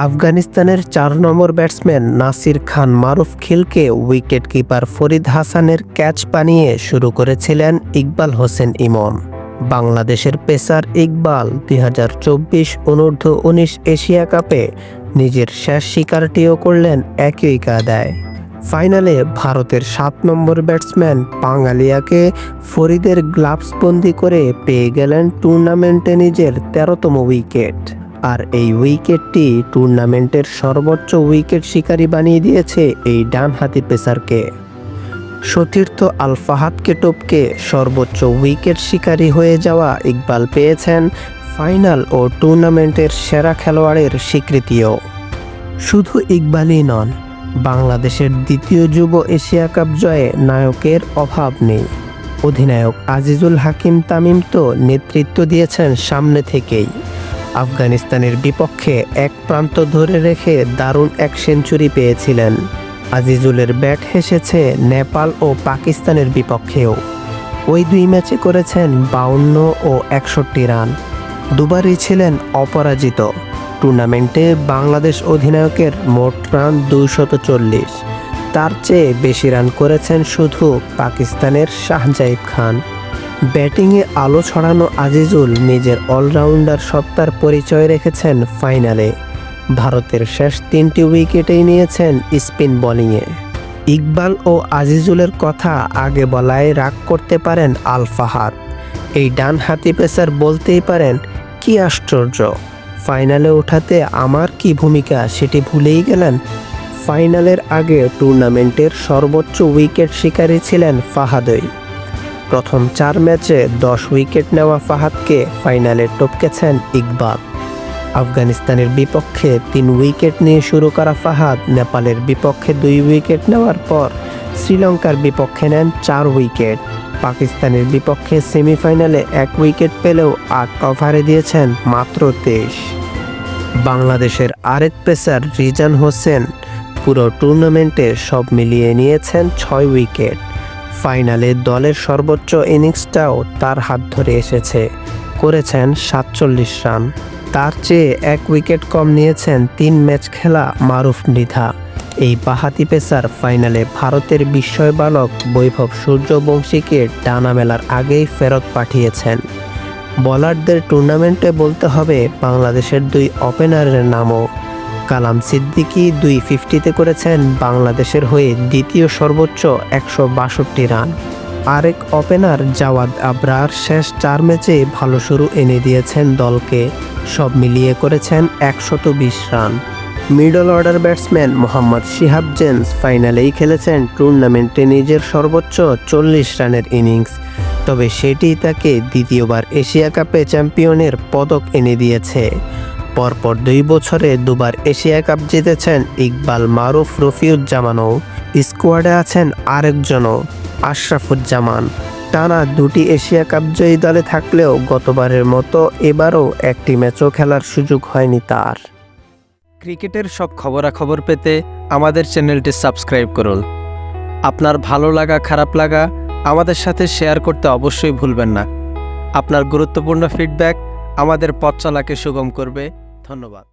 আফগানিস্তানের ৪ নম্বর ব্যাটসম্যান নাসির খান মারুফ খিলকে wicket keeper Farid হাসানের catch বানিয়ে শুরু করেছিলেন ইকবাল হোসেন ইমন। বাংলাদেশের পেসার ইকবাল ২০২৪ অনূর্ধ্ব-১৯ এশিয়া কাপে নিজের শেষ শিকারটিও করলেন একই কায়দায়। ফাইনালে ভারতের ৭ নম্বর ব্যাটসম্যান পাঙ্গালিয়াকে ফরিদের গ্লাভসবন্দি করে পেয়ে গেলেন টুর্নামেন্টে নিজের ১৩তম উইকেট। আর এই উইকেটটি টুর্নামেন্টের সর্বোচ্চ উইকেট শিকারী বানিয়ে দিয়েছে এই ডানহাতি পেসারকে। সতীর্থ আল ফাহাদকে টপকে সর্বোচ্চ উইকেট শিকারী হয়ে যাওয়া ইকবাল পেয়েছেন ফাইনাল ও টুর্নামেন্টের সেরা খেলোয়াড়ের স্বীকৃতিও। শুধু ইকবালই নন, বাংলাদেশের দ্বিতীয় যুব এশিয়া কাপ জয়ে নায়কের অভাব নেই। অধিনায়ক আজিজুল হাকিম তামিম তো নেতৃত্ব দিয়েছেন সামনে থেকেই। আফগানিস্তানের বিপক্ষে এক প্রান্ত ধরে রেখে দারুণ এক সেঞ্চুরি পেয়েছিলেন। আজিজুলের ব্যাট হেসেছে নেপাল ও পাকিস্তানের বিপক্ষেও। ওই দুই ম্যাচে করেছেন ৫২ ও ৬১ রান, দুবারই ছিলেন অপরাজিত। টুর্নামেন্টে বাংলাদেশ অধিনায়কের মোট রান ২৪০, তার চেয়ে বেশি রান করেছেন শুধু পাকিস্তানের শাহজাইদ খান। ব্যাটিংয়ে আলো ছড়ানো আজিজুল নিজের অলরাউন্ডার সত্তার পরিচয় রেখেছেন ফাইনালে। ভারতের শেষ ৩টি উইকেটেই নিয়েছেন স্পিন বোলিংয়ে। ইকবাল ও আজিজুলের কথা আগে বলায় রাগ করতে পারেন আল ফাহাদ। এই ডানহাতি পেসার বলতেই পারেন, কি আশ্চর্য, ফাইনালে ওঠাতে আমার কি ভূমিকা সেটি ভুলেই গেলেন। ফাইনালের আগে টুর্নামেন্টের সর্বোচ্চ উইকেট শিকারী ছিলেন ফাহাদই। প্রথম ৪ ম্যাচে ১০ উইকেট নেওয়া ফাহাদকে ফাইনালে টপকেছেন ইকবাল। আফগানিস্তানের বিপক্ষে ৩ উইকেট নিয়ে শুরু করা ফাহাদ নেপালের বিপক্ষে ২ উইকেট নেওয়ার পর শ্রীলঙ্কার বিপক্ষে নেন ৪ উইকেট। পাকিস্তানের বিপক্ষে সেমিফাইনালে ১ উইকেট পেলেও ৮ ওভারে দিয়েছেন মাত্র ২৩। বাংলাদেশের আরেক পেসার রিজান হোসেন পুরো টুর্নামেন্টে সব মিলিয়ে নিয়েছেন ৬ উইকেট। ফাইনালে দলের সর্বোচ্চ ইনিংসটাও তার হাত ধরে এসেছে, করেছেন ৪৭ রান। তার চেয়ে ১ উইকেট কম নিয়েছেন ৩ ম্যাচ খেলা মারুফ মৃধা। এই বাঁহাতি পেসার ফাইনালে ভারতের বিস্ময় বালক বৈভব সূর্যবংশীকে ডানা মেলার আগেই ফেরত পাঠিয়েছেন। বোলারদের টুর্নামেন্টে বলতে হবে বাংলাদেশের ২ ওপেনারের নামও। কালাম সিদ্দিকী ২৫০তে করেছেন বাংলাদেশের হয়ে দ্বিতীয় সর্বোচ্চ ১৬২ রান। আরেক ওপেনার জাওয়াদ আবরার শেষ ৪ ম্যাচে ভালো শুরু এনে দিয়েছেন দলকে, সব মিলিয়ে করেছেন ১২০ রান। Middle order batsman Mohammad Shihab James ফাইনালেই খেলেছেন টুর্নামেন্টে নিজের সর্বোচ্চ ৪০ রানের ইনিংস, তবে সেটি তাকে দ্বিতীয়বার এশিয়া কাপে চ্যাম্পিয়নের পদক এনে দিয়েছে। পরপর ২ বছরে ২বার এশিয়া কাপ জিতেছেন ইকবাল, মারুফ, রফিউজ্জামানও। স্কোয়াডে আছেন আরেকজনও, আশরাফুজ্জামান। টানা ২টি এশিয়া কাপ জয়ী দলে থাকলেও গতবারের মতো এবারও একটি ম্যাচও খেলার সুযোগ হয়নি তার। ক্রিকেটের সব খবরাখবর পেতে আমাদের চ্যানেলটি সাবস্ক্রাইব করুন। আপনার ভালো লাগা খারাপ লাগা আমাদের সাথে শেয়ার করতে অবশ্যই ভুলবেন না। আপনার গুরুত্বপূর্ণ ফিডব্যাক আমাদের পথ চলাকে সুগম করবে। ধন্যবাদ।